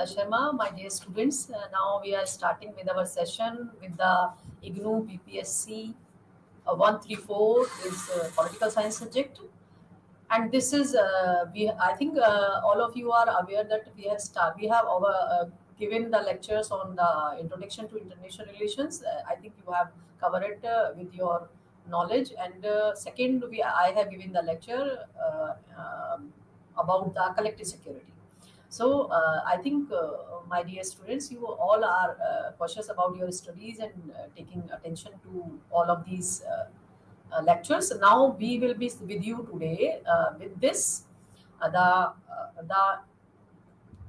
Sharma, my dear students. Now we are starting with our session with the IGNOU BPSC 134 is political science subject, and this is we. I think all of you are aware that we have our given the lectures on the introduction to international relations. I think you have covered it with your knowledge, and second I have given the lecture about the collective security. So I think, my dear students, you all are cautious about your studies and taking attention to all of these lectures. Now we will be with you today with this the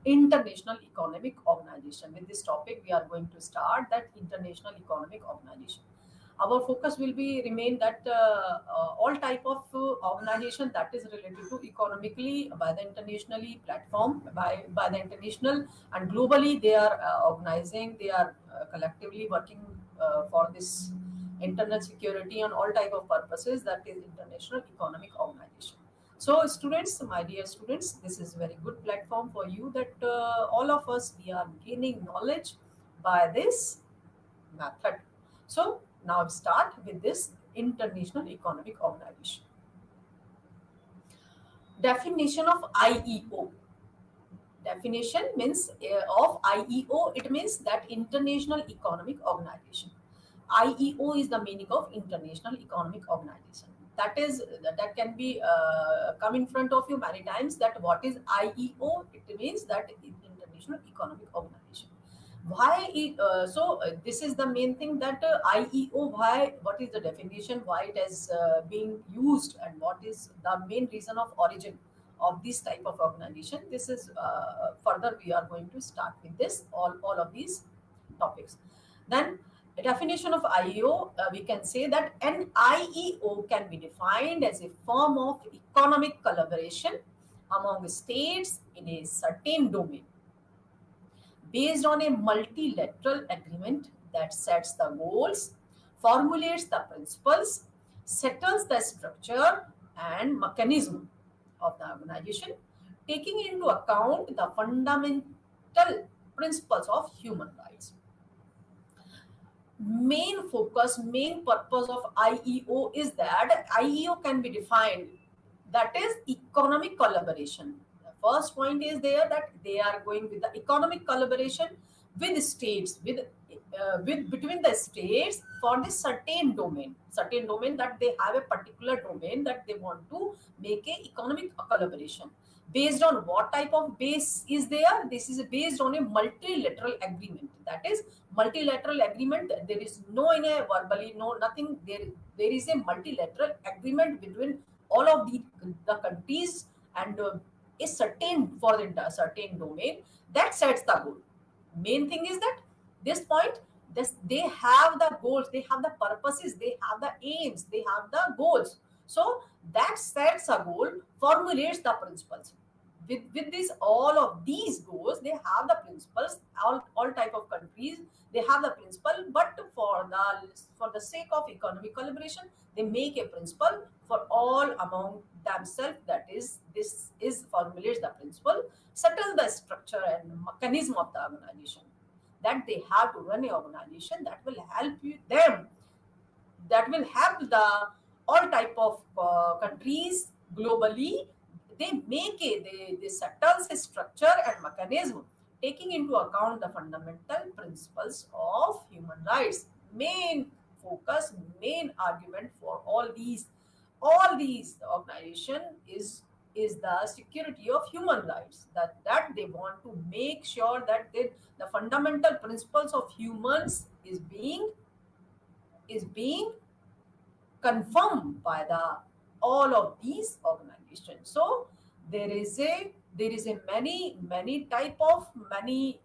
International Economic Organization. With this topic, we are going to start that International Economic Organization. Our focus will be remain that all type of organization that is related to economically by the internationally platform by the international and globally they are organizing, they are collectively working for this internal security and all type of purposes, that is International Economic Organization. So students, my dear students, this is very good platform for you that all of us we are gaining knowledge by this method. So now start with this International Economic Organization. Definition of IEO. Definition means of IEO, it means that International Economic Organization. IEO is the meaning of International Economic Organization. That can be come in front of you many times. That what is IEO? It means that International Economic Organization. Why? This is the main thing that IEO. Why? What is the definition? Why it is being used, and what is the main reason of origin of this type of organization? This is further we are going to start with this all of these topics. Then the definition of IEO, we can say that an IEO can be defined as a form of economic collaboration among states in a certain domain based on a multilateral agreement that sets the goals, formulates the principles, settles the structure and mechanism of the organization, taking into account the fundamental principles of human rights. Main focus, main purpose of IEO is that IEO can be defined, that is economic collaboration. The first point is there that they are going with the economic collaboration with states, with between the states for this certain domain that they have a particular domain that they want to make a economic collaboration. Based on what type of base is there? This is based on a multilateral agreement. That is multilateral agreement. There is no in a verbally, no nothing. There is a multilateral agreement between all of the countries and a certain for the certain domain that sets the goal. Main thing is that this point, they have the goals, they have the purposes, they have the aims, they have the goals. So that sets a goal, formulates the principles. With this, all of these goals, they have the principles. All type of countries, they have the principle. But for the sake of economic collaboration, they make a principle for all among themselves. That is, this is formulates the principle, settle the structure and mechanism of the organization. That they have to run an organization that will help them, that will help the all type of countries globally. They make they settle a structure and mechanism taking into account the fundamental principles of human rights. Main focus, main argument for all these organization is the security of human rights, that they want to make sure that the fundamental principles of humans is being confirmed by the all of these organizations. So there is a many type of many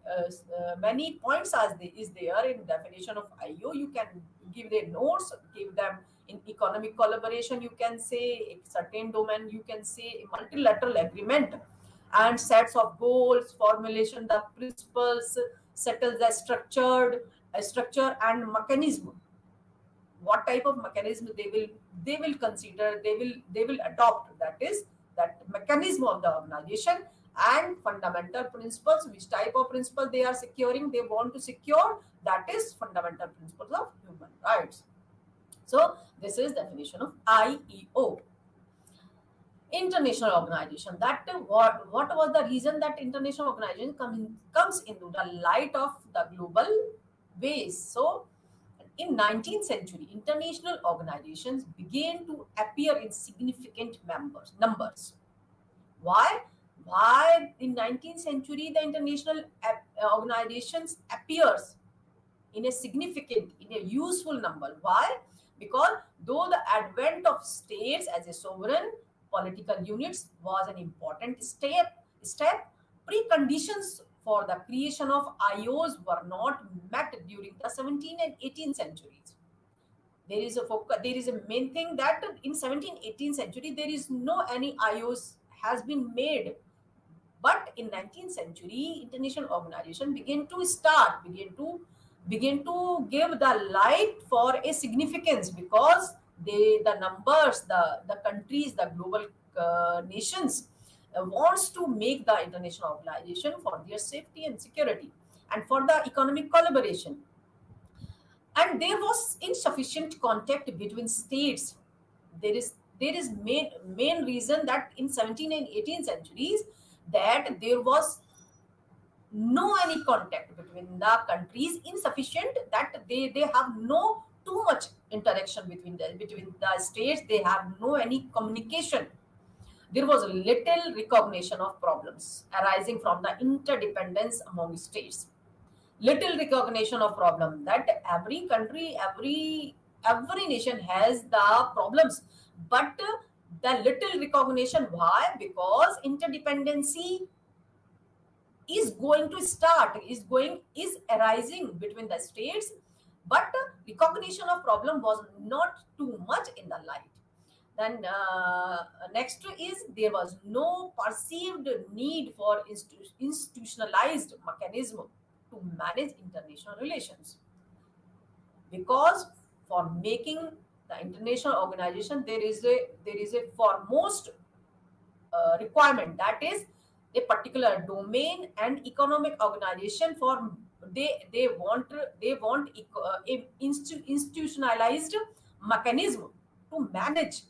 points as is there in definition of IEO. You can give their notes, give them in economic collaboration. You can say a certain domain. You can say a multilateral agreement and sets of goals, formulation the principles, settles the structure and mechanism. What type of mechanism they will consider, they will adopt, that is that mechanism of the organization, and fundamental principles. Which type of principle they are securing, they want to secure, that is fundamental principles of human rights. So this is definition of IEO. International organization, that what was the reason that international organization comes into the light of the global ways. So in 19th century, international organizations began to appear in significant numbers. Why? Why in 19th century the international organizations appears in a significant, in a useful number? Why? Because though the advent of states as a sovereign political units was an important step, preconditions for the creation of IOs were not met during the 17th and 18th centuries. There is a main thing that in 17th 18th century there is no any IOs has been made, but in 19th century international organization begin to give the light for a significance, because the numbers, the countries, the global nations wants to make the international organization for their safety and security and for the economic collaboration. And there was insufficient contact between states. There is main reason that in 17th and 18th centuries that there was no any contact between the countries, insufficient, that they have no too much interaction between the states, they have no any communication. There was little recognition of problems arising from the interdependence among states. Little recognition of problem, that every country, every nation has the problems, but the little recognition. Why? Because interdependency is going to start, is arising between the states, but recognition of problem was not too much in the light. Then next is there was no perceived need for institutionalized mechanism to manage international relations, because for making the international organization there is a foremost requirement, that is a particular domain and economic organization. For they want institutionalized mechanism to manage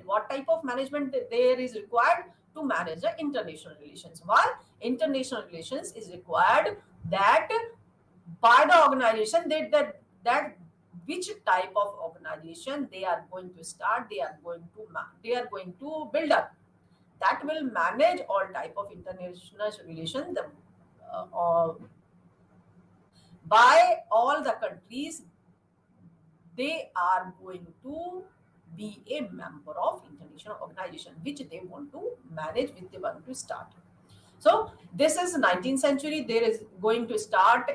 what type of management there is required to manage the international relations. Why international relations is required? That by the organization, that which type of organization they are going to start, they are going to build up, that will manage all type of international relations. By all the countries, they are going to be a member of international organization which they want to manage, which they want to start. So this is 19th century. There is going to start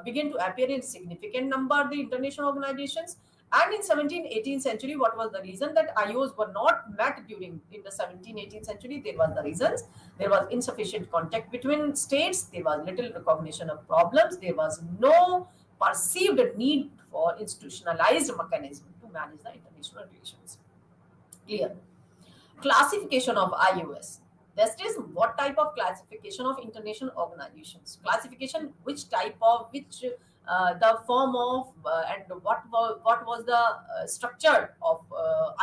begin to appear in significant number the international organizations. And in 17th 18th century, what was the reason that IOs were not met during in the 17th 18th century? There was the reasons. There was insufficient contact between states. There was little recognition of problems. There was no perceived need for institutionalized mechanism to manage the international relations. Clear. Classification of IOS. That is what type of classification of international organizations. Classification, which type of, which the form of, and what was the structure of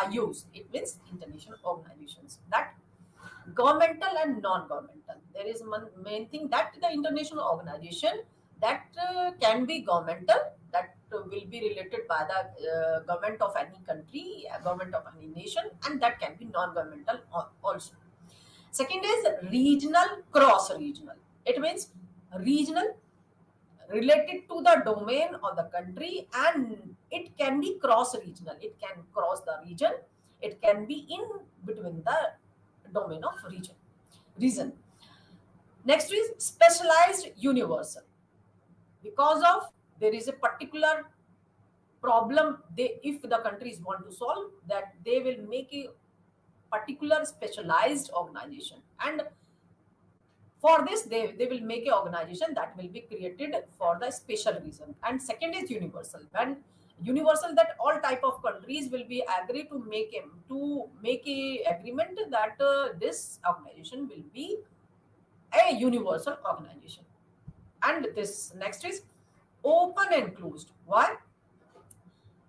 IOs. It means international organizations. That governmental and non-governmental. There is one main thing, that the international organization that can be governmental, that will be related by the government of any country, government of any nation, and that can be non-governmental also. Second is regional, cross-regional. It means regional, related to the domain of the country, and it can be cross-regional. It can cross the region. It can be in between the domain of reason. Next is specialized universal. Because of there is a particular problem, if the countries want to solve, that they will make a particular specialized organization, and for this they will make an organization that will be created for the special reason. And second is universal. When universal, that all type of countries will be agree to make a agreement that this organization will be a universal organization. And this next is open and closed. Why?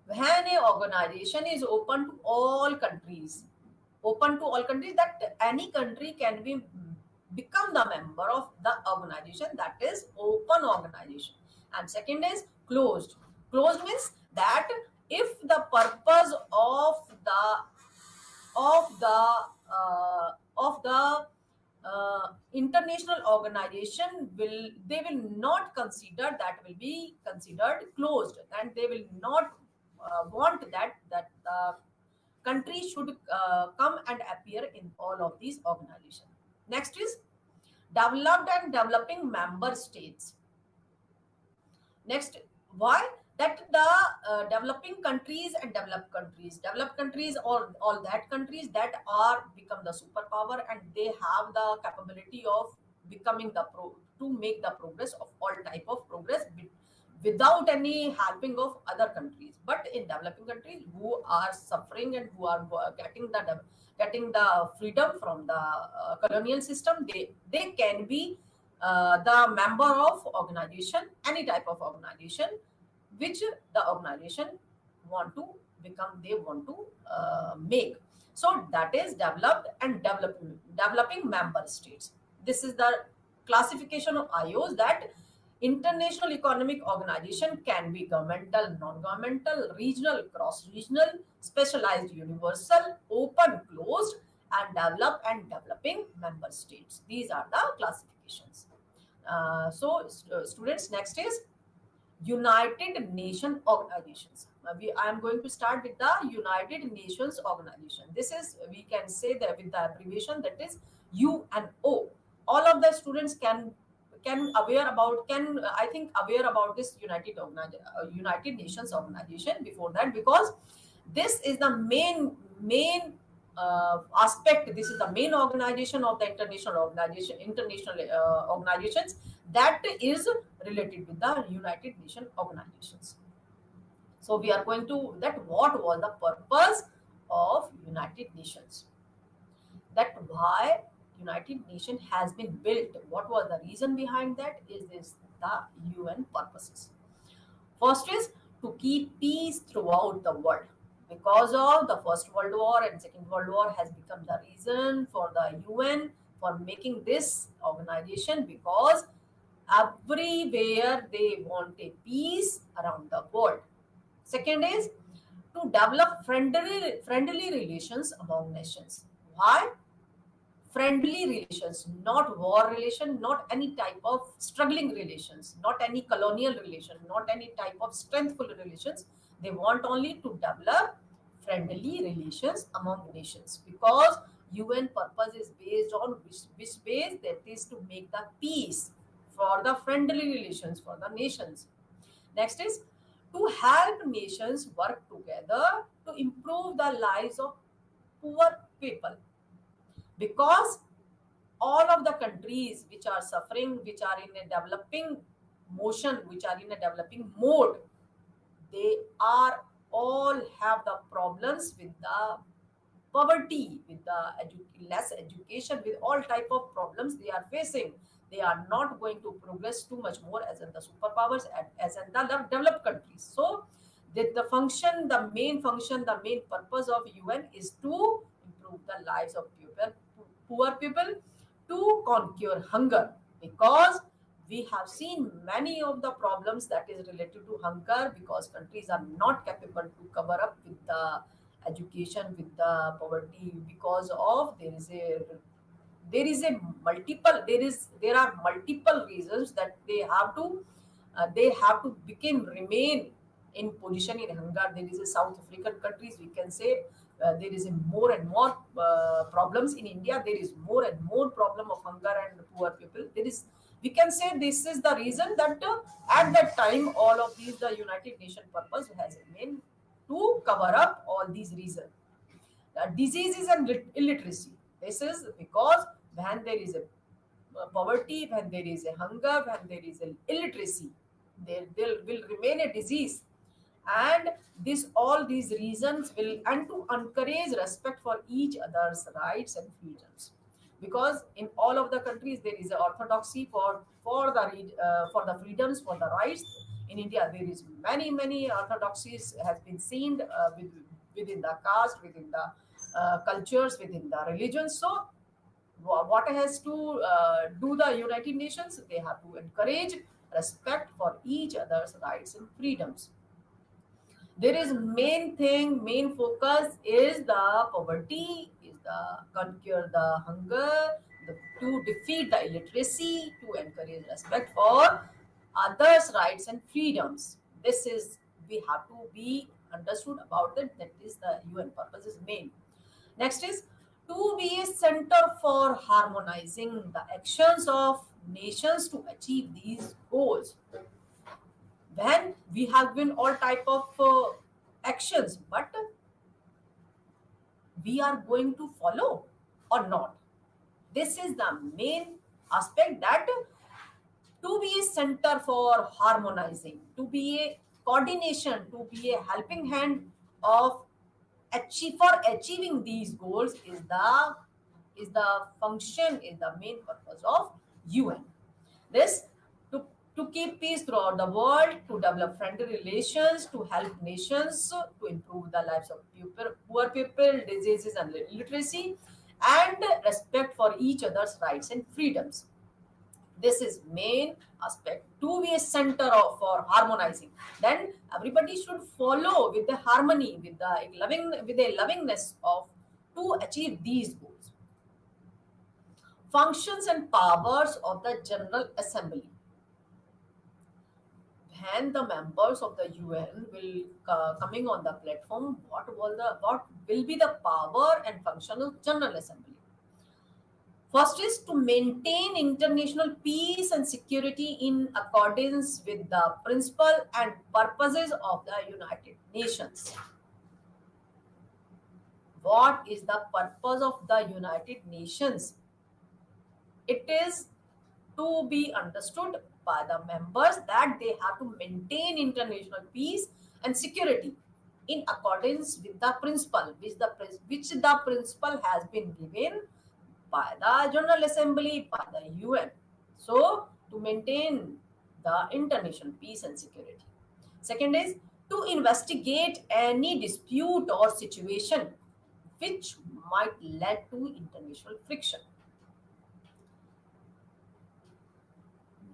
When a organization is open to all countries, that any country can become the member of the organization, that is open organization. And second is closed. Closed means that if the purpose of the international organization will not consider, that will be considered closed, and they will not want that the country should come and appear in all of these organizations. Next is developed and developing member states. Next, why? That the developing countries and developed countries, or all that countries that are become the superpower, and they have the capability of becoming to make the progress of all type of progress without any helping of other countries. But in developing countries who are suffering and who are getting the freedom from the colonial system, they can be the member of organization, any type of organization which the organization want to become, they want to make. So that is developed and developing member states. This is the classification of IOs, that international economic organization can be governmental, non-governmental, regional, cross-regional, specialized, universal, open, closed, and developed and developing member states. These are the classifications. Students, next is United Nations organizations. I am going to start with the United Nations organization. This is, we can say that with the abbreviation, that is UNO. All of the students can aware about this United Nations organization before that, because this is the main aspect. This is the main organization of the international organizations that is related with the United Nations organizations. So we are going to that what was the purpose of United Nations, that why United Nations has been built, what was the reason behind that, is this the UN purposes. First is to keep peace throughout the world. Because of the First World War and Second World War has become the reason for the UN for making this organization, because everywhere they want a peace around the world. Second is to develop friendly relations among nations. Why? Friendly relations, not war relation, not any type of struggling relations, not any colonial relation, not any type of strengthful relations. They want only to develop friendly relations among nations, because UN purpose is based on which base, that is to make the peace for the friendly relations for the nations. Next is to help nations work together to improve the lives of poor people, because all of the countries which are suffering, which are in a developing motion, which are in a developing mode, they are all have the problems with the poverty, with the less education, with all type of problems they are facing. They are not going to progress too much more as in the superpowers, as in the developed countries. So the main purpose of UN is to improve the lives of poor people, to conquer hunger, because we have seen many of the problems that is related to hunger, because countries are not capable to cover up with the education, with the poverty, because of there are multiple reasons that they have to remain in position in hunger. There is a South African countries, we can say, there is a more and more problems in India. There is more and more problem of hunger and poor people. We can say this is the reason that at that time all of these the United Nations purpose has remained to cover up all these reasons. Diseases and illiteracy. This is because when there is a poverty, when there is a hunger, when there is an illiteracy, there will remain a disease. And all these reasons will, and to encourage respect for each other's rights and freedoms. because in all of the countries there is a orthodoxy for the freedoms, for the rights. In India there is many orthodoxies has been seen within the caste, within the cultures, within the religions. So what has to do the United Nations? They have to encourage respect for each other's rights and freedoms. There is main focus is the poverty, is the conquer the hunger, to defeat the illiteracy, to encourage respect for others rights and freedoms. This is, we have to be understood about it. That is the UN purpose is main. Next is to be a center for harmonizing the actions of nations to achieve these goals. When we have been all type of actions, but we are going to follow or not. This is the main aspect, that to be a center for harmonizing, to be a coordination, to be a helping hand of achieving these goals is the function, is the main purpose of UN. This to, to keep peace throughout the world, to develop friendly relations, to help nations, to improve the lives of poor people, diseases and illiteracy, and respect for each other's rights and freedoms. This is main aspect, to be a center for harmonizing. Then everybody should follow with the harmony, with a lovingness of to achieve these goals. Functions and powers of the General Assembly. When the members of the UN will coming on the platform, what will be the power and function of General Assembly? First is to maintain international peace and security in accordance with the principle and purposes of the United Nations. What is the purpose of the United Nations? It is to be understood by the members that they have to maintain international peace and security in accordance with the principle, which the principle has been given by the General Assembly, by the UN. So, to maintain the international peace and security. Second is to investigate any dispute or situation which might lead to international friction.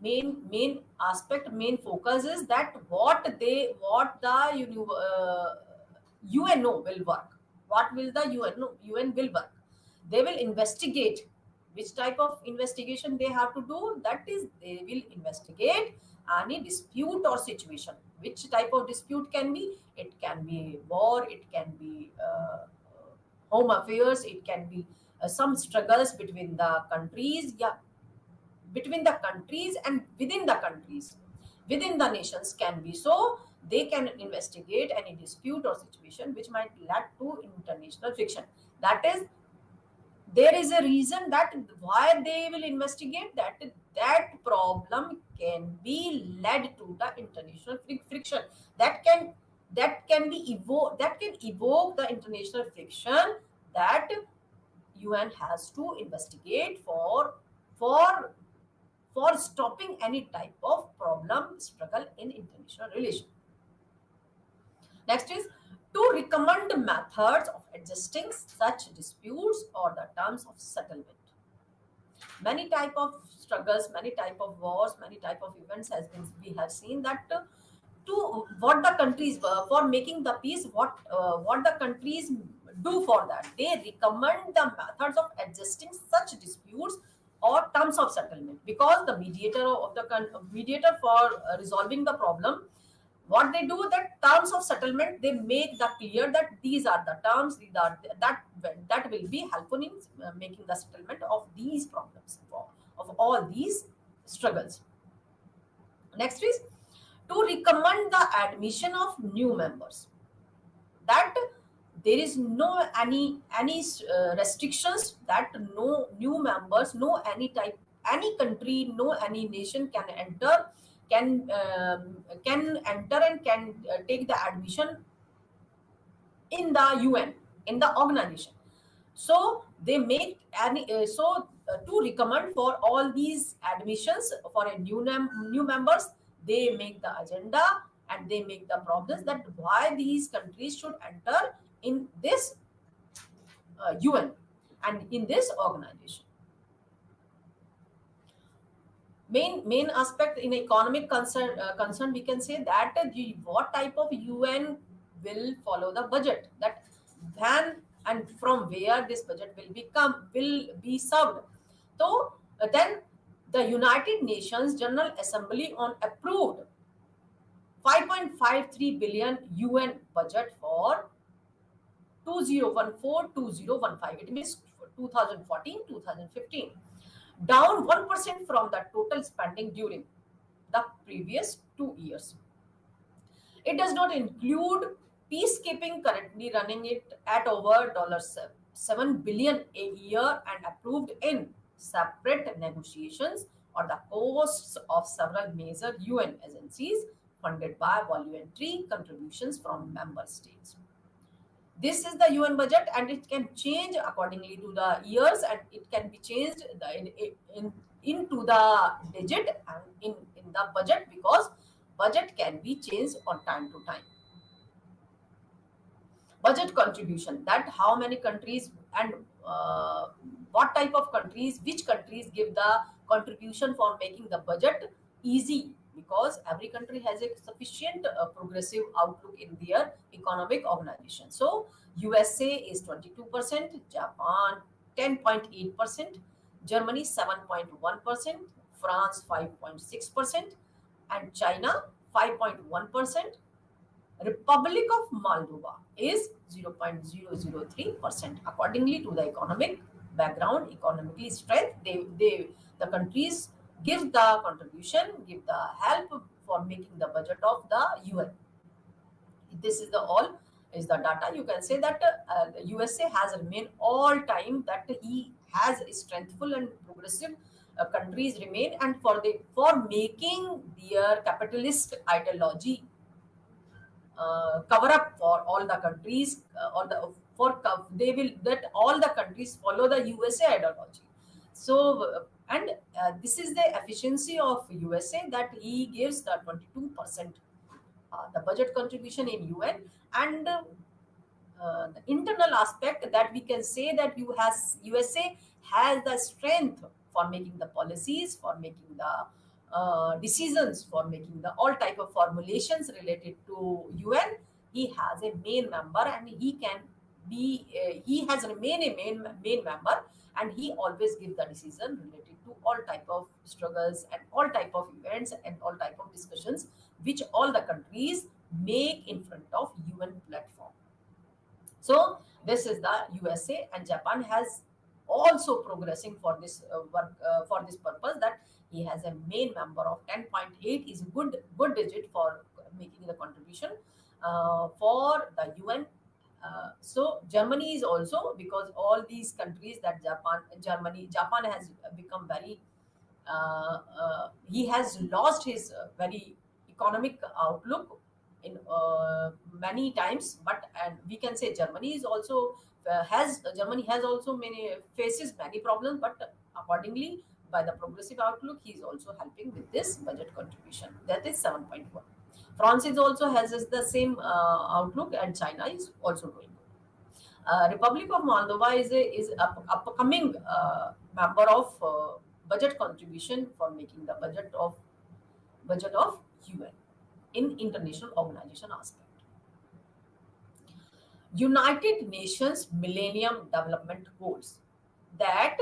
Main aspect, main focus is that what the UNO will work. What will the UN will work? They will investigate. Which type of investigation they have to do? That is, they will investigate any dispute or situation. Which type of dispute can be? It can be war, it can be home affairs, it can be some struggles between the countries, yeah, between the countries and within the countries, within the nations can be. So they can investigate any dispute or situation which might lead to international friction. That is, there is a reason that why they will investigate, that problem can be led to the international friction, that can evoke the international friction, that UN has to investigate for stopping any type of problem, struggle in international relation. Next is to recommend methods of adjusting such disputes or the terms of settlement. Many type of struggles, many type of wars, many type of events we have seen that to what the countries for making the peace, what the countries do for that, they recommend the methods of adjusting such disputes or terms of settlement, because the mediator for resolving the problem, what they do, that terms of settlement, they make that clear that these are the terms, that will be helpful in making the settlement of these problems, of all these struggles. Next is to recommend the admission of new members, that there is no any restrictions, that no new members, no any country, no any nation can enter and can take the admission in the UN, in the organization. So they make any to recommend for all these admissions for a new members, they make the agenda and they make the problems that why these countries should enter in this UN and in this organization. Main aspect in economic concern, we can say that what type of UN will follow the budget, that when and from where this budget will be served. So then the United Nations General Assembly on approved 5.53 billion UN budget for 2014-2015. It means 2014-2015, down 1% from the total spending during the previous 2 years. It does not include peacekeeping, currently running it at over $7 billion a year and approved in separate negotiations or the costs of several major UN agencies funded by voluntary contributions from member states. This is the UN budget and it can change accordingly to the years, and it can be changed into the digit and in the budget, because budget can be changed on time to time. Budget contribution, that how many countries and what type of countries, which countries give the contribution for making the budget easy, because every country has a sufficient progressive outlook in their economic organization. So USA is 22%, Japan 10.8%, Germany 7.1%, France 5.6%, and China 5.1%. Republic of Moldova is 0.003%. Accordingly to the economic background, economically strength, the countries give the contribution, give the help for making the budget of the UN. This is the all is the data. You can say that the USA has remained all time that he has strengthful and progressive countries remain, and for making their capitalist ideology cover up for all the countries, or the for they will that all the countries follow the USA ideology. So this is the efficiency of USA, that he gives the 22% the budget contribution in UN. And the internal aspect, that we can say that USA has the strength for making the policies, for making the decisions, for making the all type of formulations related to UN. He has a main member, and he has remained a main member, and he always gives the decision related to all type of struggles and all type of events and all type of discussions which all the countries make in front of UN platform. So this is the USA, and Japan has also progressing for this work for this purpose, that he has a main member of 10.8 is a good digit for making the contribution for the UN. So Germany is also, because all these countries that Japan has become very he has lost his very economic outlook in many times, but and we can say Germany is also Germany has also many faces many problems, but accordingly by the progressive outlook he is also helping with this budget contribution, that is 7.1. France is also has the same outlook, and China is also doing good. Republic of Moldova is upcoming member of budget contribution for making the budget of UN in international organization aspect. United Nations Millennium Development Goals, that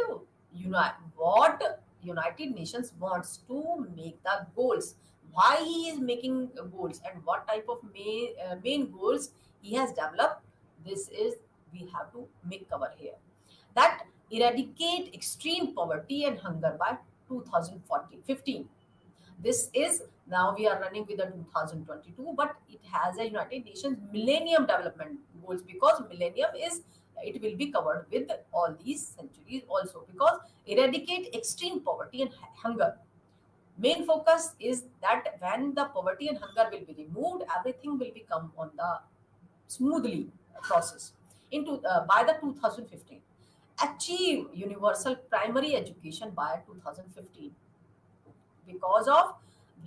what United Nations wants to make the goals, why he is making goals, and what type of main goals he has developed. This is we have to make cover here, that eradicate extreme poverty and hunger by 2015. This is now we are running with the 2022, but it has a United Nations Millennium Development Goals, because millennium is it will be covered with all these centuries also, because eradicate extreme poverty and hunger. Main focus is that when the poverty and hunger will be removed, everything will become on the smoothly process into by the 2015. achieve universal primary education by 2015. Because of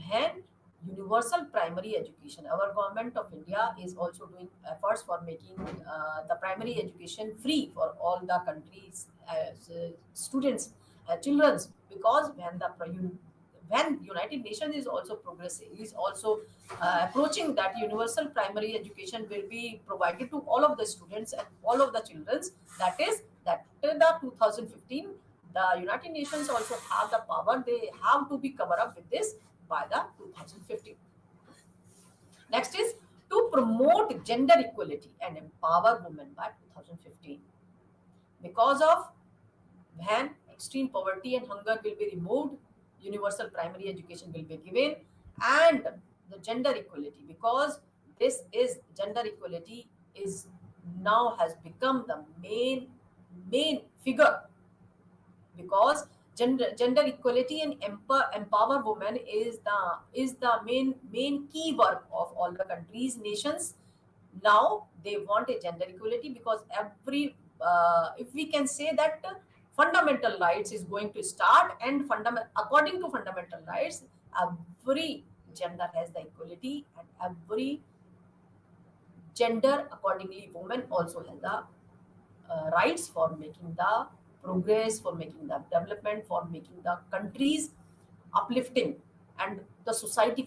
when universal primary education, our government of India is also doing efforts for making the primary education free for all the countries students, children. Because when United Nations is also progressing, is also approaching that universal primary education will be provided to all of the students and all of the children. That is that till the 2015, the United Nations also have the power. They have to be covered up with this by the 2015. Next is to promote gender equality and empower women by 2015. Because of when extreme poverty and hunger will be removed, universal primary education will be given, and the gender equality, because this is gender equality is now has become the main figure, because gender equality and empower women is the main key work of all the countries nations. Now they want a gender equality, because every if we can say that fundamental rights is going to start, and according to fundamental rights, every gender has the equality, and every gender accordingly women also has the rights for making the progress, for making the development, for making the countries uplifting, and the society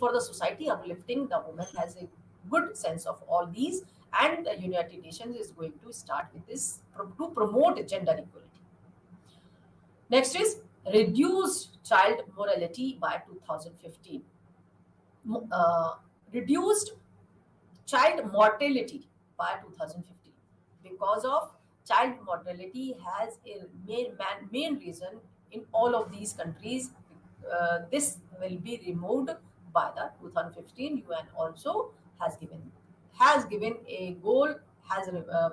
uplifting. The woman has a good sense of all these, and the United Nations is going to start with this to promote gender equality. Next is reduced child mortality by 2015. Reduced child mortality by 2015, because of child mortality has a main reason in all of these countries. This will be removed by the 2015. UN also has given a goal, has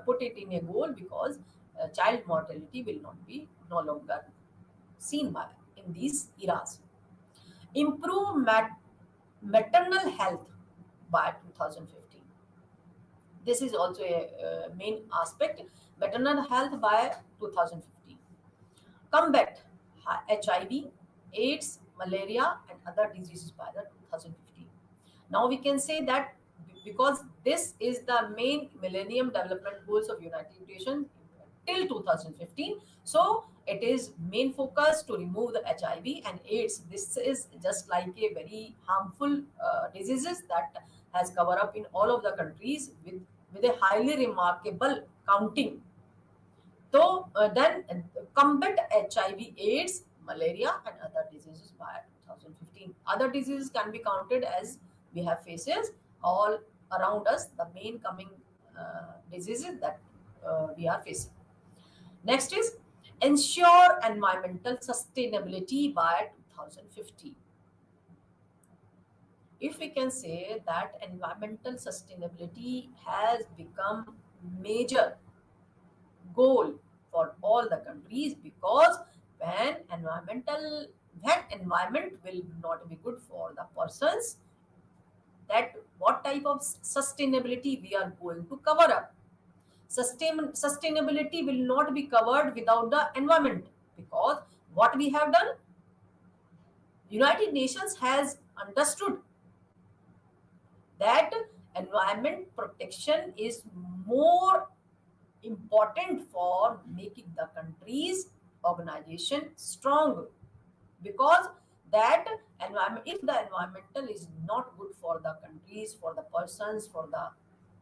put it in a goal, because child mortality will not be no longer seen by in these eras. Improve maternal health by 2015. This is also a main aspect. Maternal health by 2015. Combat HIV, AIDS, malaria, and other diseases by the 2015. Now we can say that because this is the main Millennium Development Goals of United Nations till 2015, so it is main focus to remove the HIV and AIDS. This is just like a very harmful diseases that has covered up in all of the countries with a highly remarkable counting. So then combat HIV, AIDS, malaria, and other diseases by 2015. Other diseases can be counted as we have faces all around us, the main coming diseases that we are facing. Next is ensure environmental sustainability by 2050. If we can say that environmental sustainability has become major goal for all the countries, because when environment will not be good for the persons, that what type of sustainability we are going to cover up. Sustainability will not be covered without the environment, because what we have done, United Nations has understood that environment protection is more important for making the country's organization strong, because that environment, if the environmental is not good for the countries, for the persons, for the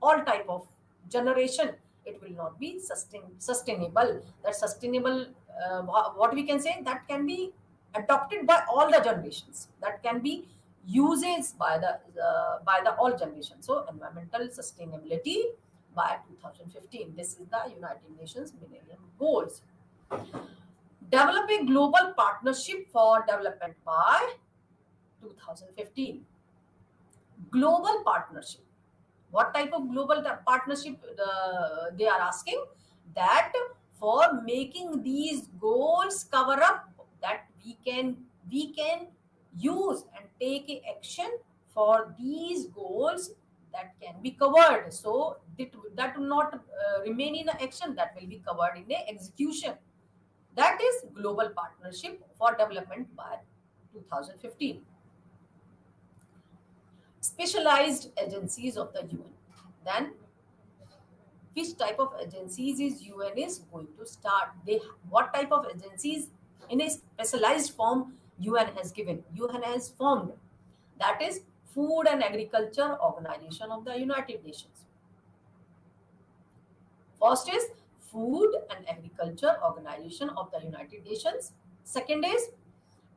all type of generation, it will not be sustainable. That sustainable, what we can say, that can be adopted by all the generations, that can be uses by the all generations. So environmental sustainability by 2015, this is the United Nations Millennium Goals. Develop a global partnership for development by 2015. Global partnership, what type of global partnership they are asking? That for making these goals cover up, that we can use and take a action for these goals that can be covered. So that will not remain in a action, that will be covered in a execution. That is Global Partnership for Development by 2015. Specialized agencies of the UN. Then which type of agencies is UN is going to start? They what type of agencies in a specialized form UN has given? UN has formed, that is Food and Agriculture Organization of the United Nations. First is Food and Agriculture Organization of the United Nations. Second is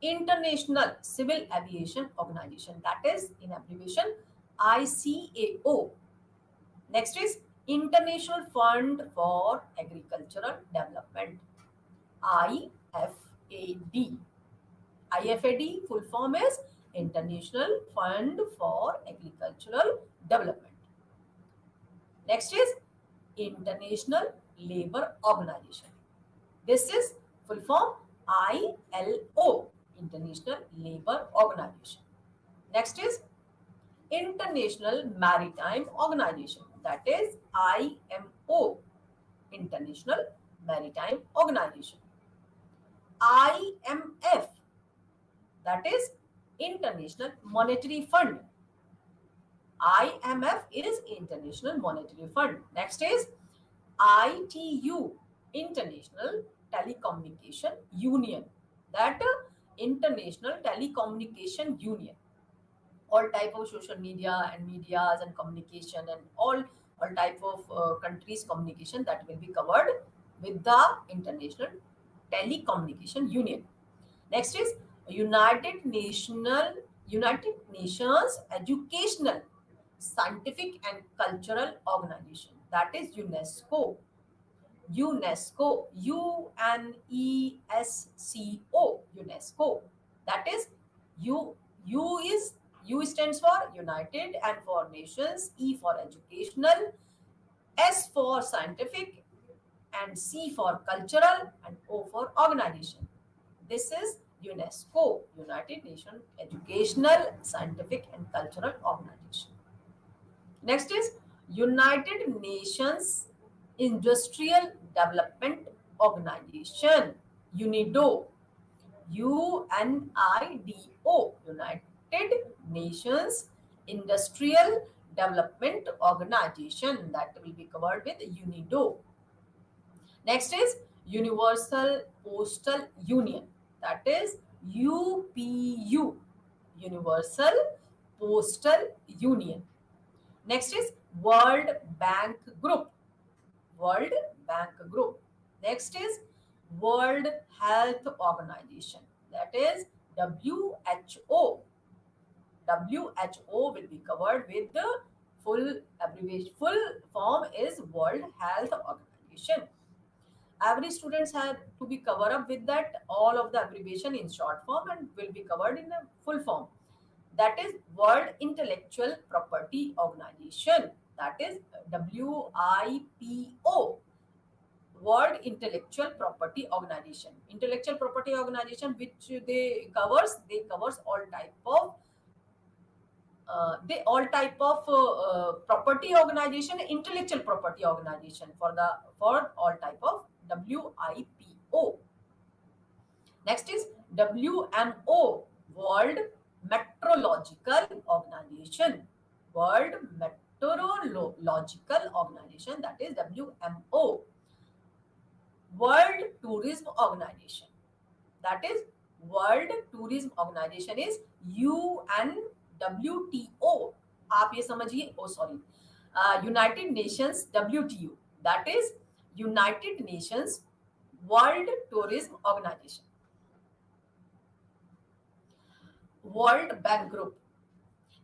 International Civil Aviation Organization, that is in abbreviation ICAO. Next is International Fund for Agricultural Development, IFAD. IFAD full form is International Fund for Agricultural Development. Next is International Labour Organization. This is full form ILO, International Labour Organization. Next is International Maritime Organization, that is IMO, International Maritime Organization. IMF, that is International Monetary Fund. IMF is International Monetary Fund. Next is ITU, International Telecommunication Union, that International Telecommunication Union. All type of social media and medias and communication and all type of countries communication that will be covered with the International Telecommunication Union. Next is United Nations Educational, Scientific and Cultural Organization, that is UNESCO. UNESCO, UNESCO, UNESCO. That is U stands for United and for Nations, E for Educational, S for Scientific, and C for Cultural, and O for Organization. This is UNESCO, United Nations Educational, Scientific and Cultural Organization. Next is United Nations Industrial Development Organization, UNIDO, UNIDO, United Nations Industrial Development Organization, that will be covered with UNIDO. Next is Universal Postal Union, that is UPU, Universal Postal Union. Next is World Bank Group, World Bank Group. Next is World Health Organization, that is WHO. WHO will be covered with the full abbreviation. Full form is World Health Organization. Every students have to be covered up with that, all of the abbreviation in short form, and will be covered in the full form. That is World Intellectual Property Organization, that is WIPO, World Intellectual Property Organization. Intellectual Property Organization, which they covers all type of property organization, intellectual property organization for all type of WIPO. Next is WMO, World Meteorological Organization, World Meteorological Organization, that is WMO. World Tourism Organization, that is World Tourism Organization is UNWTO. आप ये समझिए, United Nations WTO, that is United Nations World Tourism Organization. World Bank Group,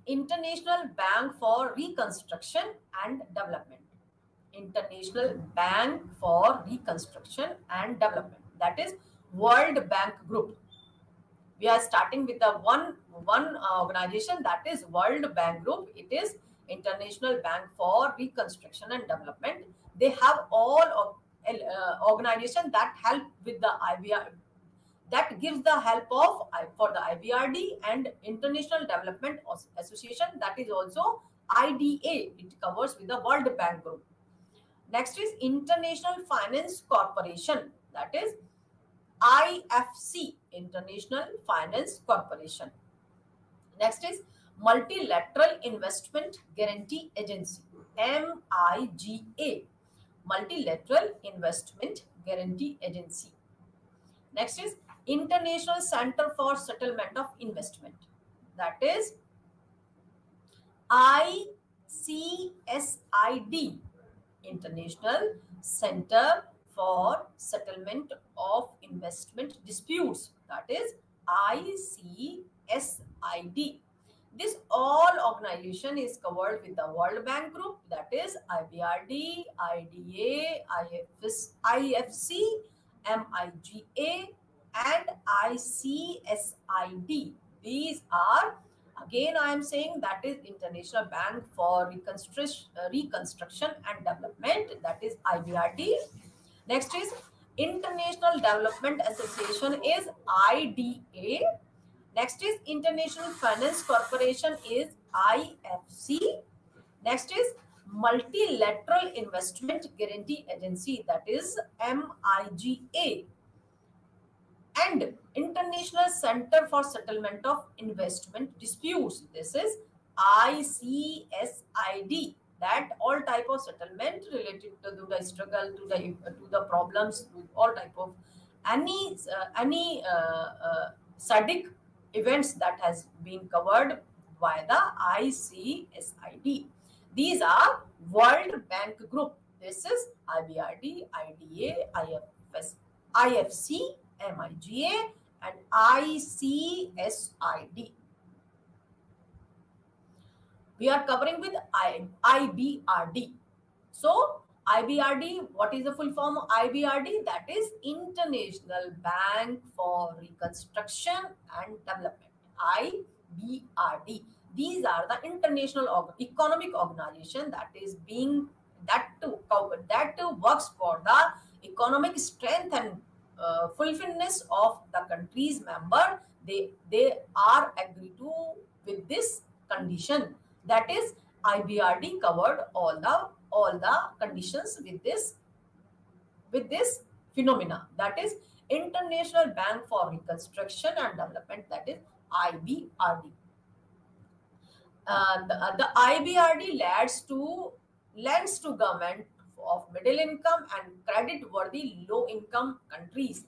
International Bank for Reconstruction and Development, International Bank for Reconstruction and Development, that is World Bank Group. We are starting with the one organization, that is World Bank Group. It is International Bank for Reconstruction and Development. They have all of organization that help with the IBR, that gives the help of for the IBRD and International Development Association, that is also IDA. It covers with the World Bank Group. Next is International Finance Corporation, that is IFC, International Finance Corporation. Next is Multilateral Investment Guarantee Agency, MIGA, Multilateral Investment Guarantee Agency. Next is International Center for Settlement of Investment, that is ICSID, International Center for Settlement of Investment Disputes, that is ICSID. This all organization is covered with the World Bank Group, that is IBRD, IDA, IFC, MIGA, and ICSID. These are, again I am saying, that is International Bank for Reconstruction and Development, that is IBRD. Next is International Development Association, is IDA. Next is International Finance Corporation, is IFC. Next is Multilateral Investment Guarantee Agency, that is MIGA. And International Center for Settlement of Investment Disputes, this is ICSID. That all type of settlement related to the struggle, to the problems, to all type of any SADC events that has been covered by the ICSID. These are World Bank Group. This is IBRD, IDA, IFC, MIGA, and ICSID. We are covering with IBRD. So IBRD, what is the full form of IBRD? That is International Bank for Reconstruction and Development, IBRD. These are the international economic organization that is being that works for the economic strength and fulfillment of the country's member. They are agree to with this condition. That is IBRD covered all the conditions with this phenomena. That is International Bank for Reconstruction and Development, that is IBRD. The IBRD lends to government of middle income and credit-worthy low-income countries.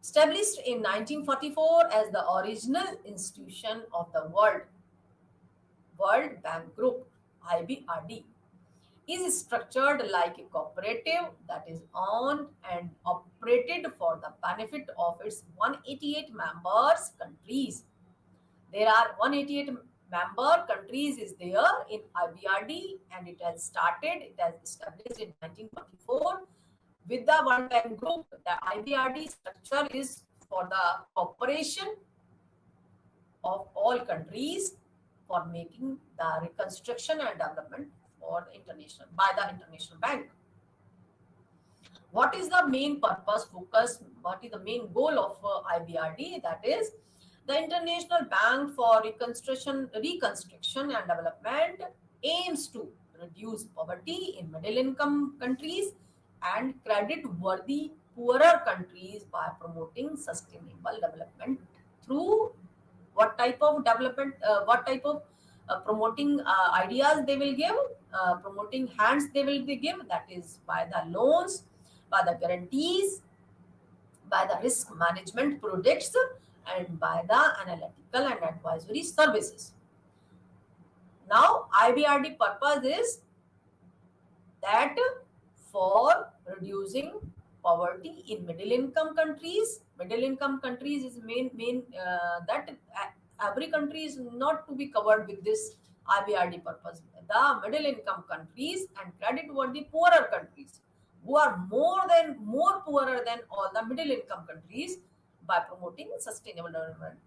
Established in 1944 as the original institution of the World Bank Group, IBRD is structured like a cooperative that is owned and operated for the benefit of its 188 members countries. There are 188 member countries is there in IBRD, and it has established in 1944 with the World Bank Group. The IBRD structure is for the cooperation of all countries for making the reconstruction and development for the by the International Bank. What is the main purpose, focus, what is the main goal of IBRD? That is the International Bank for Reconstruction and Development aims to reduce poverty in middle income countries and credit-worthy poorer countries by promoting sustainable development through what type of development, promoting ideas they will give, promoting hands they will give, that is by the loans, by the guarantees, by the risk management projects, and by the analytical and advisory services. Now, IBRD purpose is that for reducing poverty in middle income countries. Middle income countries is main that every country is not to be covered with this IBRD purpose. The middle income countries and credit worthy poorer countries who are more poorer than all the middle income countries, by promoting sustainable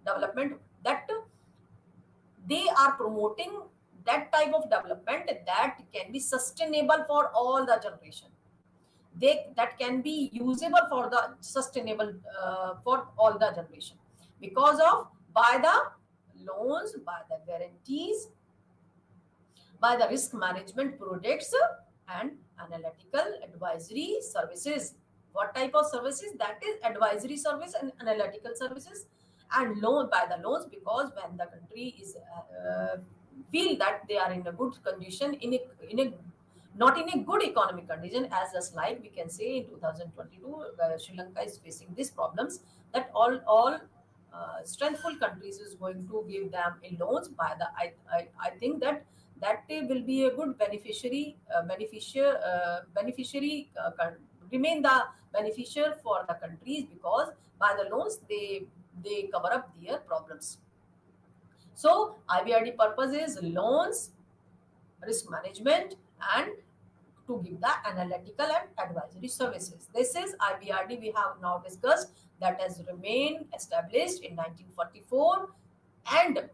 development, that they are promoting that type of development that can be sustainable for all the generation. That can be usable for the sustainable for all the generation, because of by the loans, by the guarantees, by the risk management projects and analytical advisory services. What type of services? That is advisory service and analytical services, and loan by the loans, because when the country is feel that they are in a good condition, in a not in a good economic condition, as just like we can say in 2022, Sri Lanka is facing these problems, that all strengthful countries is going to give them a loans by the I think that they will be a good beneficiary remain the beneficiary for the countries, because by the loans they cover up their problems. So IBRD purpose is loans, risk management, and to give the analytical and advisory services. This is IBRD we have now discussed, that has remained established in 1944, and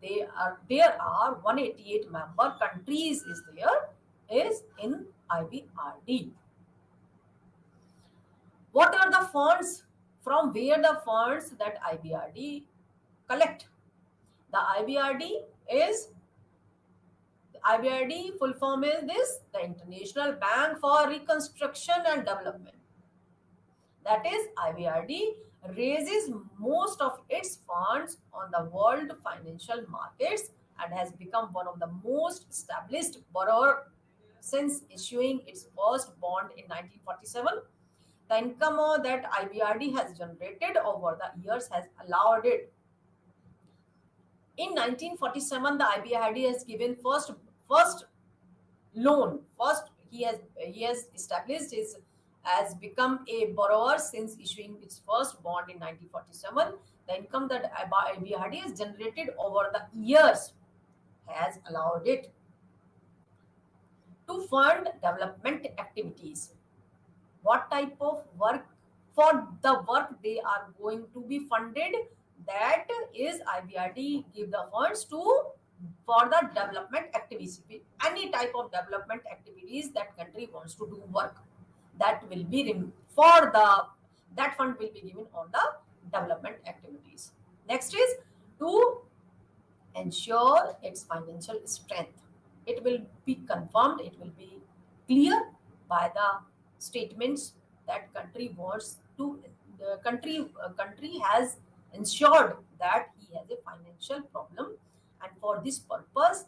there are 188 member countries is in IBRD. What are the funds? From where the funds that IBRD collect? The IBRD full form is this: the International Bank for Reconstruction and Development. That is, IBRD raises most of its funds on the world financial markets and has become one of the most established borrower since issuing its first bond in 1947. The income that IBRD has generated over the years has allowed it. In 1947, the IBRD has given first loan. First, he has established his has become a borrower since issuing its first bond in 1947. The income that IBRD has generated over the years has allowed it to fund development activities. What type of work? For the work they are going to be funded, that is IBRD give the funds to for the development activities. Any type of development activities that country wants to do work, that will be for the that fund will be given on the development activities. Next is to ensure its financial strength. It will be confirmed, it will be clear by the statements that country wants to the country has ensured that he has a financial problem, and for this purpose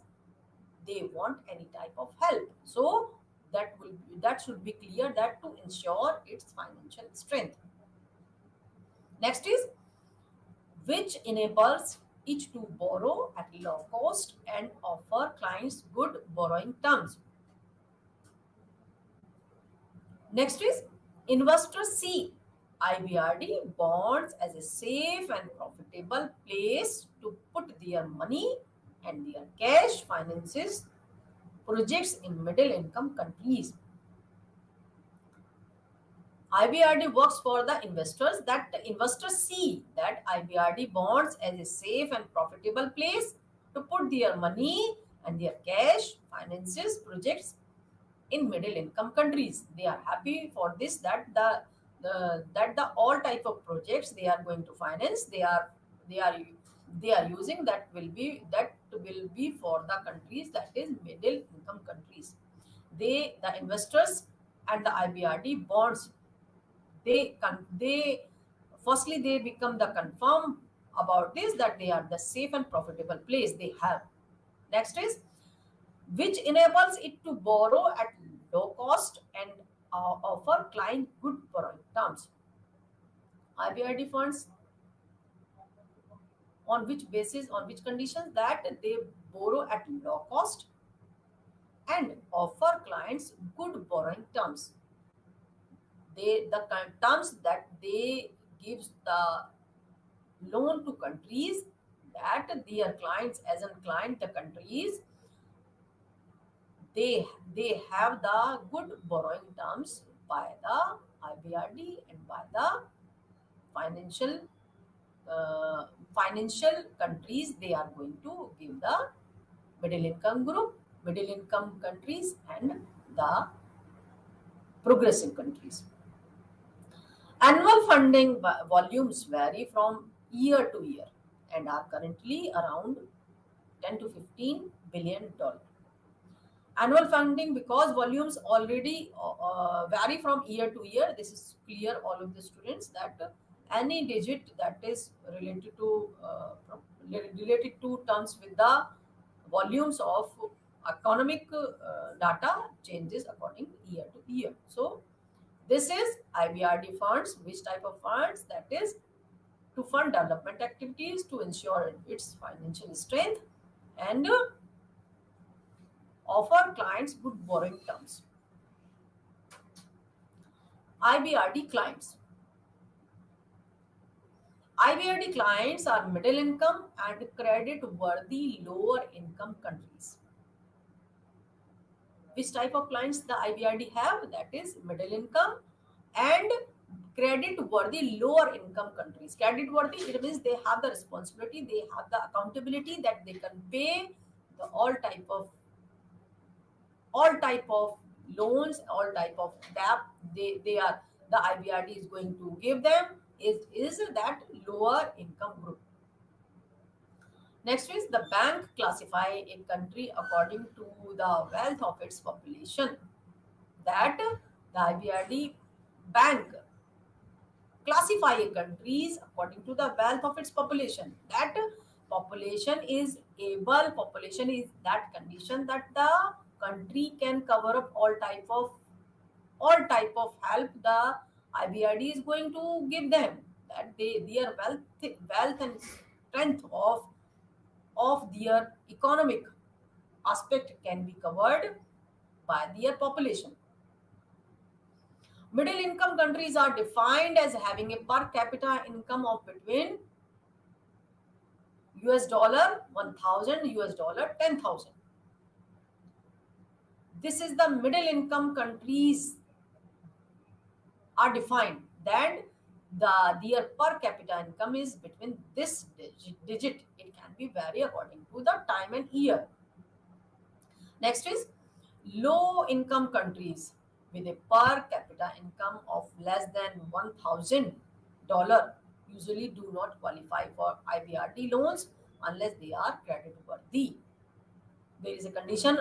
they want any type of help. So that should be clear, that to ensure its financial strength. Next is which enables each to borrow at low cost and offer clients good borrowing terms. Next is investors see IBRD bonds as a safe and profitable place to put their money and their cash finances projects in middle income countries. IBRD works for the investors, that the investors see that IBRD bonds as a safe and profitable place to put their money and their cash finances projects in middle income countries. They are happy for this, that the all type of projects they are going to finance, they are using, that will be for the countries, that is middle income countries. The investors and the IBRD bonds, they firstly they become the confirm about this, that they are the safe and profitable place they have. Next is which enables it to borrow at low cost and offer client good borrowing terms. IBRD funds on which basis, on which conditions, that they borrow at low cost and offer clients good borrowing terms. The terms that they gives the loan to countries, that their clients, as a client the countries, they have the good borrowing terms by the IBRD and by the financial countries. They are going to give the middle income group, middle income countries, and the progressive countries. Annual funding volumes vary from year to year and are currently around 10 to 15 billion dollars. Annual funding, because volumes already vary from year to year. This is clear all of the students that any digit that is related to terms with the volumes of economic data changes according year to year. So this is IBRD funds. Which type of funds? That is to fund development activities to ensure its financial strength and offer clients good borrowing terms. IBRD clients. IBRD clients are middle income and credit worthy lower income countries. Which type of clients the IBRD have? That is middle income and credit worthy lower income countries. Credit worthy, it means they have the responsibility, they have the accountability that they can pay the all type of loans, all type of debt. They are, the IBRD is going to give them is that lower income group. Next is the bank classify a country according to the wealth of its population. That the IBRD bank classify a countries according to the wealth of its population. That population is that condition that the country can cover up all type of help the IBRD is going to give them. That their wealth and strength of their economic aspect can be covered by their population. Middle income countries are defined as having a per capita income of between $1,000, $10,000. This is the middle income countries are defined. Then their per capita income is between this digit. It can be vary according to the time and year. Next is low income countries with a per capita income of less than $1,000 usually do not qualify for IBRD loans unless they are credit worthy. There is a condition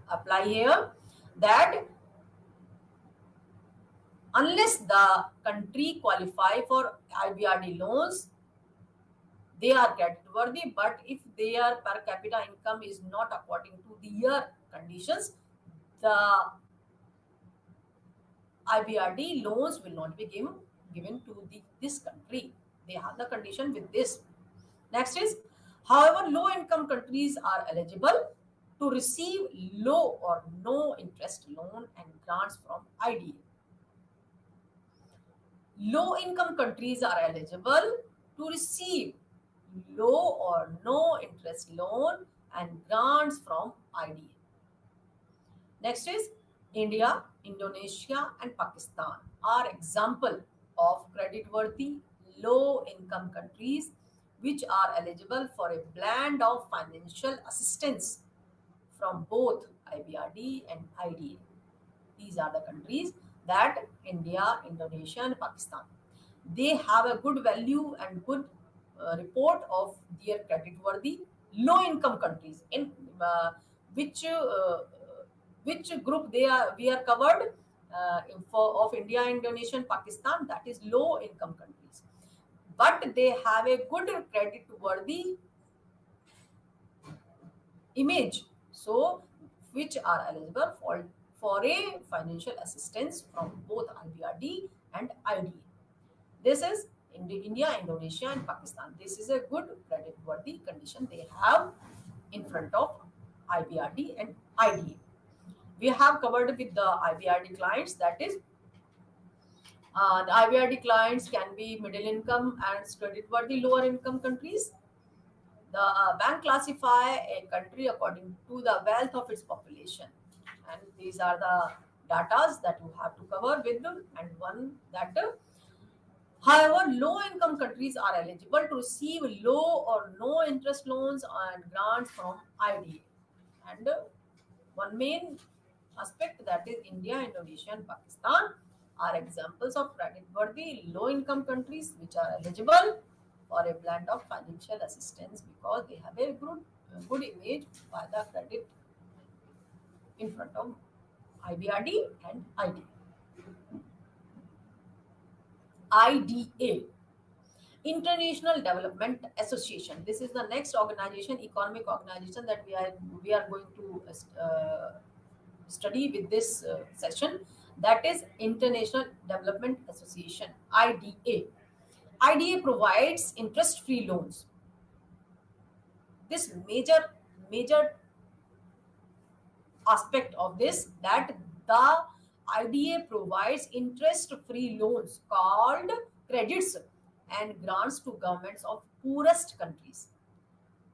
apply here that unless the country qualify for IBRD loans, they are credit worthy. But if their per capita income is not according to their conditions, the IBRD loans will not be given to this country. They have the condition with this. Next is, however, low income countries are eligible to receive low or no interest loan and grants from IDA. Low income countries are eligible to receive low or no interest loan and grants from IDA. Next is India, Indonesia, and Pakistan are example of credit-worthy low-income countries which are eligible for a blend of financial assistance from both IBRD and IDA. These are the countries that India, Indonesia, and Pakistan. They have a good value and good report of their credit-worthy low-income countries. In which group we are covered of India, Indonesia, and Pakistan, that is low income countries, but they have a good credit worthy image, so which are eligible for a financial assistance from both IBRD and IDA. This is India, Indonesia, and Pakistan. This is a good credit worthy condition they have in front of IBRD and IDA. We have covered with the IBRD clients, that is the IBRD clients can be middle income and credit worthy lower income countries. The bank classify a country according to the wealth of its population, and these are the datas that you have to cover with them. And one that however, low income countries are eligible to receive low or no interest loans and grants from IDA. And one main aspect, that is India, Indonesia, and Pakistan are examples of credit-worthy low-income countries which are eligible for a blend of financial assistance because they have a good image by the credit in front of IBRD and IDA. IDA, International Development Association. This is the next organization, economic organization, that we are going to study with this session. That is International Development Association, IDA. IDA provides interest-free loans. This major aspect of this, that the IDA provides interest-free loans called credits and grants to governments of poorest countries.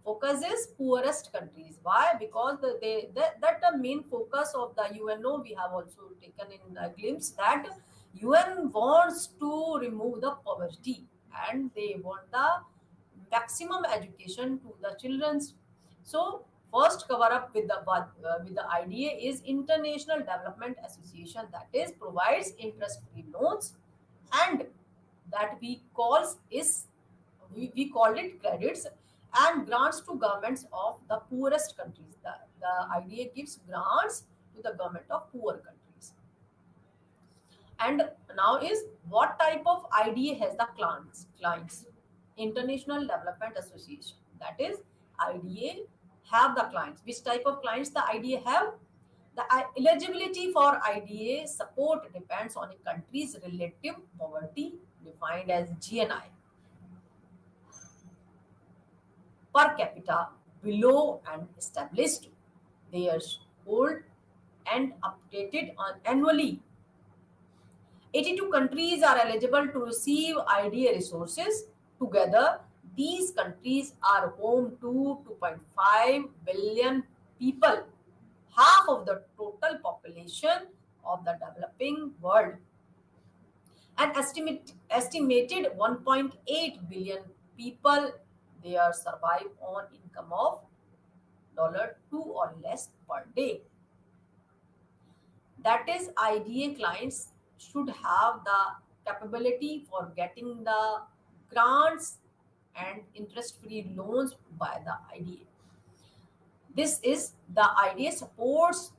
Focus is poorest countries. Why? Because that the main focus of the UNO. We have also taken in a glimpse that UN wants to remove the poverty and they want the maximum education to the children. So first cover up with the IDA is International Development Association, that is provides interest free loans, and that we called it credits and grants to governments of the poorest countries. The IDA gives grants to the government of poor countries. And now is what type of IDA has the clients? International Development Association. That is IDA have the clients. Which type of clients the IDA have? The eligibility for IDA support depends on a country's relative poverty, defined as GNI, per capita below and established threshold and updated annually. 82 countries are eligible to receive IDA resources. Together, these countries are home to 2.5 billion people, half of the total population of the developing world. An estimated 1.8 billion people there survive on income of $2 or less per day. That is, IDA clients should have the capability for getting the grants and interest-free loans by the IDA. This is the IDA supports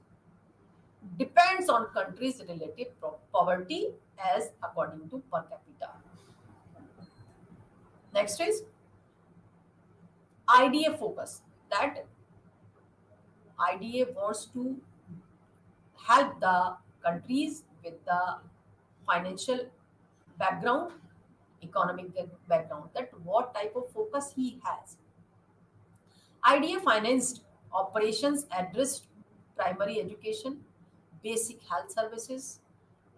depends on countries' relative poverty as according to per capita. Next is IDA focus. That IDA wants to help the countries with the financial background, economic background, that what type of focus he has. IDA financed operations addressed primary education, basic health services,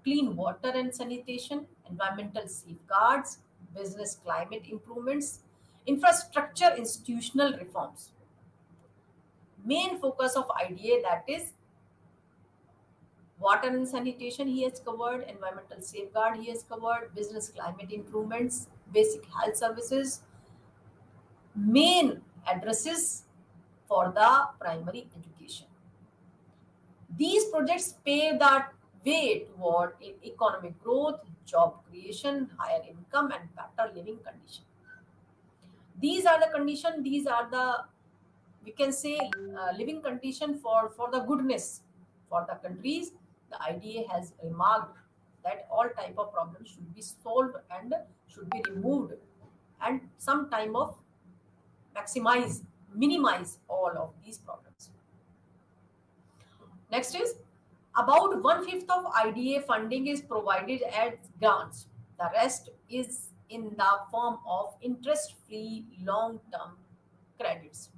clean water and sanitation, environmental safeguards, business climate improvements, infrastructure institutional reforms. Main focus of IDA, that is water and sanitation he has covered, environmental safeguard he has covered, business climate improvements, basic health services, main addresses for the primary education. These projects pave the way toward economic growth, job creation, higher income, and better living condition. These are the condition. These are the, we can say, living condition for the goodness for the countries. The IDA has remarked that all type of problems should be solved and should be removed, and some time of minimize all of these problems. Next is about 1/5 of IDA funding is provided as grants. The rest is in the form of interest-free long-term credits.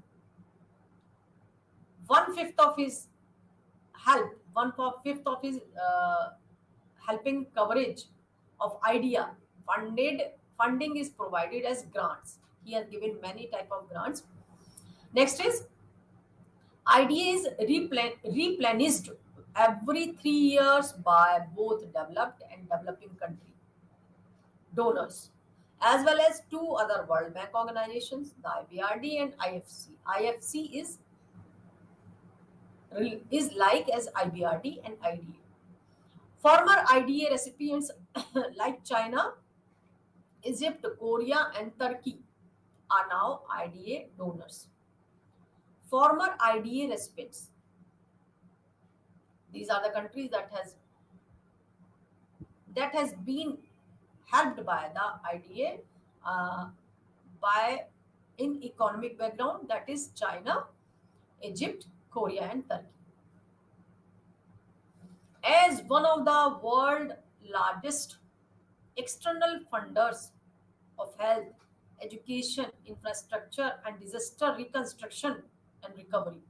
1/5 of his help, 1/5 of his helping coverage of IDEA funding is provided as grants. He has given many type of grants. Next is IDA is replenished every 3 years by both developed and developing country donors, as well as two other World Bank organizations, the IBRD and IFC. IFC is like as IBRD and IDA. Former IDA recipients like China, Egypt, Korea, and Turkey are now IDA donors. Former IDA recipients These are the countries that has been helped by the IDA by in economic background, that is China, Egypt, Korea, and Turkey. As one of the world largest external funders of health, education, infrastructure, and disaster reconstruction and recovery,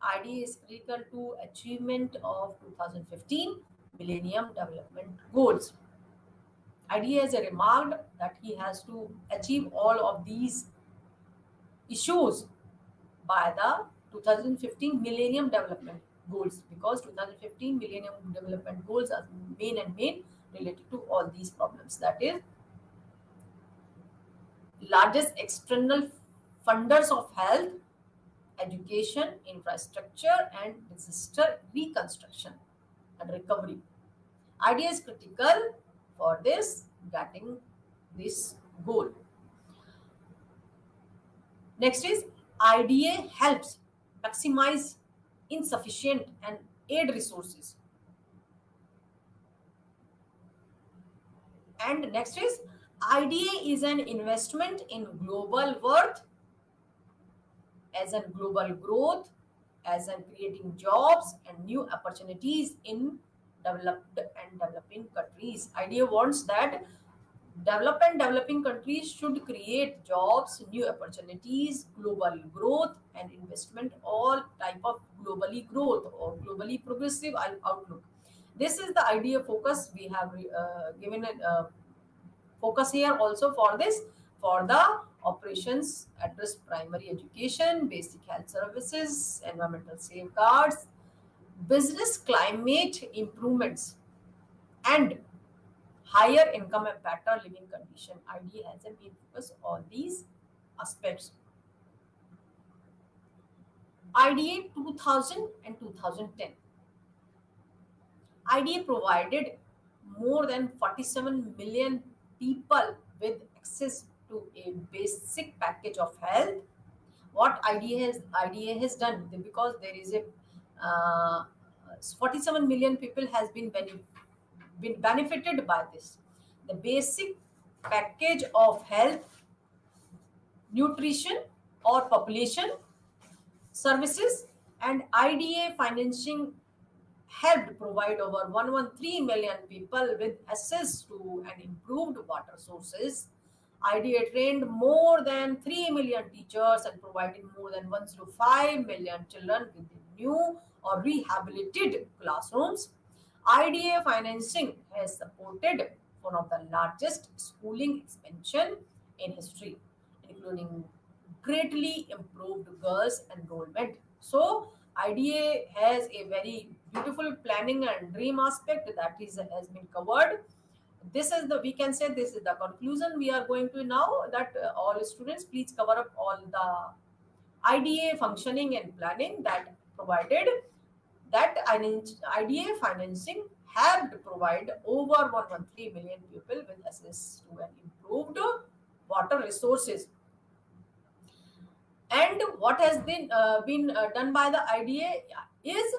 IDA is critical to achievement of 2015 Millennium Development Goals. IDA has remarked that he has to achieve all of these issues by the 2015 Millennium Development Goals, because 2015 Millennium Development Goals are main related to all these problems. That is, largest external funders of health, education, infrastructure, and disaster reconstruction and recovery. IDA is critical for this getting this goal. Next is IDA helps maximize insufficient and aid resources. And next is IDA is an investment in global worth, as in global growth, as in creating jobs and new opportunities in developed and developing countries. IDA wants that developed and developing countries should create jobs, new opportunities, global growth, and investment, all type of globally growth or globally progressive outlook. This is the IDA focus. We have given a focus here also for this. For the operations address primary education, basic health services, environmental safeguards, business climate improvements, and higher income and better living condition. IDA has a main focus on these aspects. IDA 2000 and 2010. IDA provided more than 47 million people with access to a basic package of health. What IDA has done, because there is a 47 million people has been benefited by this. The basic package of health, nutrition or population services, and IDA financing helped provide over 113 million people with access to and improved water sources. IDA trained more than 3 million teachers and provided more than 105 million children with new or rehabilitated classrooms. IDA financing has supported one of the largest schooling expansion in history, including greatly improved girls enrollment. So IDA has a very beautiful planning and dream aspect that has been covered. This is the, we can say this is the conclusion we are going to now, that all students please cover up all the IDA functioning and planning that provided. That IDA financing helped provide over 113 million people with access to an improved water resources. And what has been done by the IDA is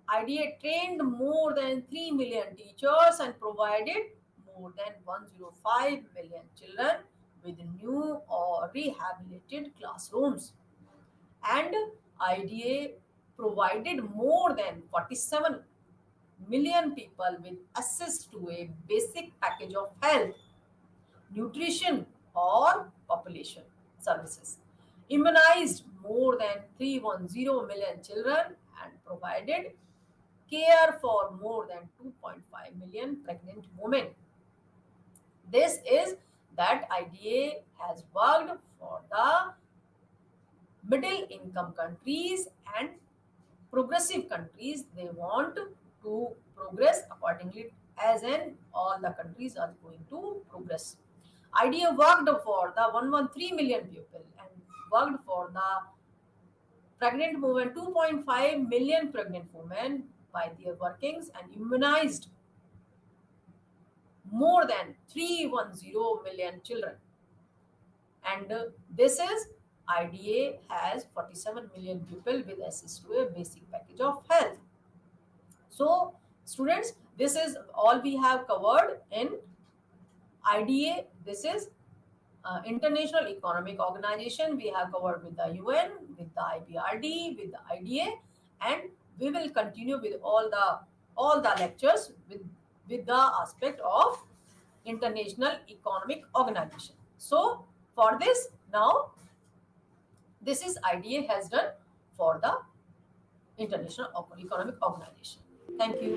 IDA trained more than 3 million teachers and provided more than 105 million children with new or rehabilitated classrooms. And IDA provided more than 47 million people with access to a basic package of health, nutrition, or population services, immunized more than 310 million children, and provided care for more than 2.5 million pregnant women. This is that IDA has worked for the middle income countries and progressive countries. They want to progress accordingly, as in all the countries are going to progress. IDA worked for the 113 million people and worked for the pregnant women, 2.5 million pregnant women by their workings, and immunized more than 310 million children. And this is IDA has 47 million people with access to a basic package of health. So students, this is all we have covered in IDA. This is International Economic Organization. We have covered with the UN, with the IBRD, with the IDA, and we will continue with all the lectures with the aspect of International Economic Organization. So for this, now this is IDA has done for the International Economic Organization. Thank you.